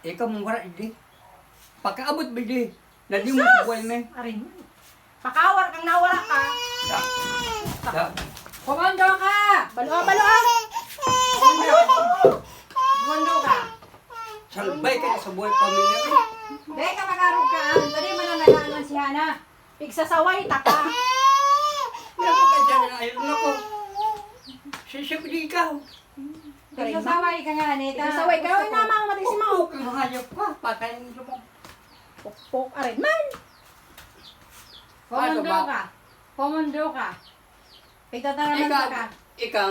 Ikaw mong wala, hindi. Pagkaabot ba, hindi. Nadi mo sa buhay, me. Arin. Pakawar kang nawala ka. Komando ka! Balo ka. Komando ka! Salbay ka na sa buhay pamilya, me. Dahil ka magarog ka, dali mo na nagaanon si Hana. Pigsasaway taka. Kaya ko ka dyan na ayaw na ko. Sisip di ikaw. Nagsasaway ka nga, Anita. Pigsasaway ka. Uy, namang mati si Mau. Kung hayop ka, patayin mo. Pok arin man. Komando Ano ba? ka. Komando ka. Pagtataraman ka. Ikaw,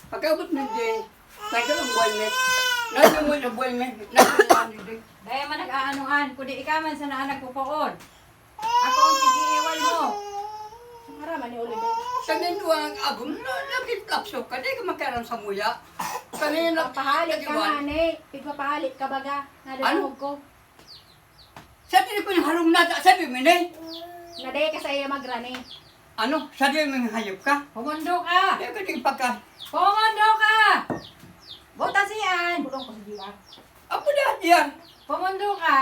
pagkaabot mo din, tayo lang buhay, me. Nadi mo sa buhay, me. Nadi mo din. Dahil man nag-aanuhan, kundi ikaw man sa naan nagpupuon. Ako ang pag-iiwal mo. Haraman ni Olive. Sabihin ko ang agom na nag-flapso ka, di ka magkaroon sa muya. Kanina, Papahalit ka nag-iwan. nga, ne. Pigpapahalit ka baga. Nadalawag ko. Sabi ko yung harong nata, sabi mo na Naday ka sa iya magrani. ano, sabi mo yung hayop ka. Komando ka. Di ka din pagka, Komando ka. Butas yan. Bulong ko sa diwa. ako na diyan. Komando ka.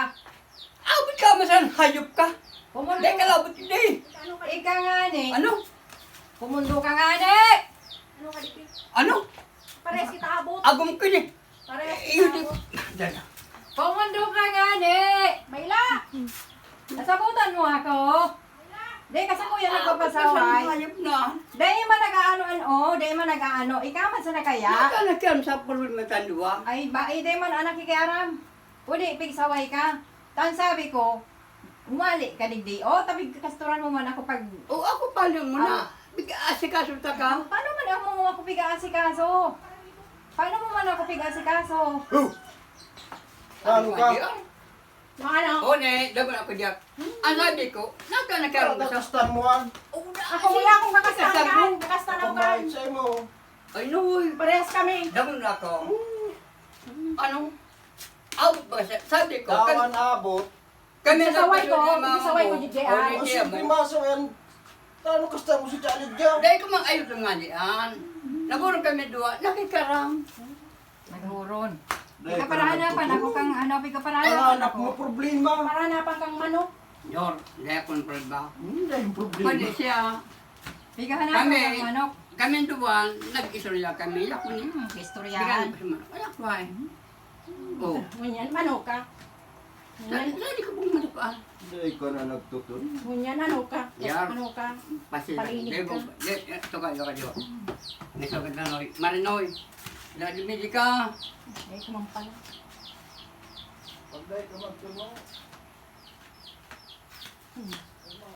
Abot ka masan, hayop ka. Komando Di ka labot, hindi. Ano ka? Ika nga, ni. Ano? Kumundo ka nga, ni. Ano ka dito? Ano? Pares kita abot. Agom ko ni. Pares Iyo kita di. abot. Diyan. Kumundo ka nga, ni. Mayla! Nasabutan mo ako. Di kasi kuya Masan, nagpapasaway. hayop na. Dahil man nag-aano, dahil man nag-aano. Ikaw man sa nakaya. Naka na kaya sa pulul may kanduwa. Ay, ba, dahil man anak kikiaram. Uli, pigsaway ka. Tan sabi ko, umali ka digdi. O, tabig kasturan mo man ako pag... O ako paling mo na. Asikaso ta ka. Paano man ako piga-asikaso? Paano mo man ako piga-asikaso? Ano ka? Mga ano? O ne, dapat ako diyak. Ang sabi ko, naka na kaya sa Kakastan mo ah. Ako wala akong kakastanan. Kakastanaw ka. Kumain sa'yo mo. Ay, noy. Parehas kami. Daman na ako. Ano? Out ba siya? Sabi ko, Tawan abot. kami Sasaway ko, nagpasunod ng mga sasaway ko, mo. DJ, O, ah. DJ Ang simple mo. maso yan. Ano kasta mo si Jalid dyan? Dahil ko mang ayos nga diyan. Nagurong kami duwa, nakikarang. Naghuron. Dahil ka Pagkaparahanapan nagtutulog. ako kang ano, Ang pagkaparahanapan anak ako. mo problema. Maranapan kang manok. Yor, dahil akong problema. Hindi yung problema. Pwede siya. Pagkahanapan Kami, kang manok. kami duwa, nag-isorya kami. Ako niya. Istoryahan. Bigyan ko siya. Ay, ako ay. Oh. Ngunyan, manok ka. Hindi ko pong manukaan. Hindi ka na nagtutun. Ngunyan, ano ka. Yeah. Ano ka. Pasi, Palinig debo, ka. ito ka, diwa. Nisogad na noy. Marinoy. Ladimili ka. Eh, kumampala. Pag dahil ka magtulong.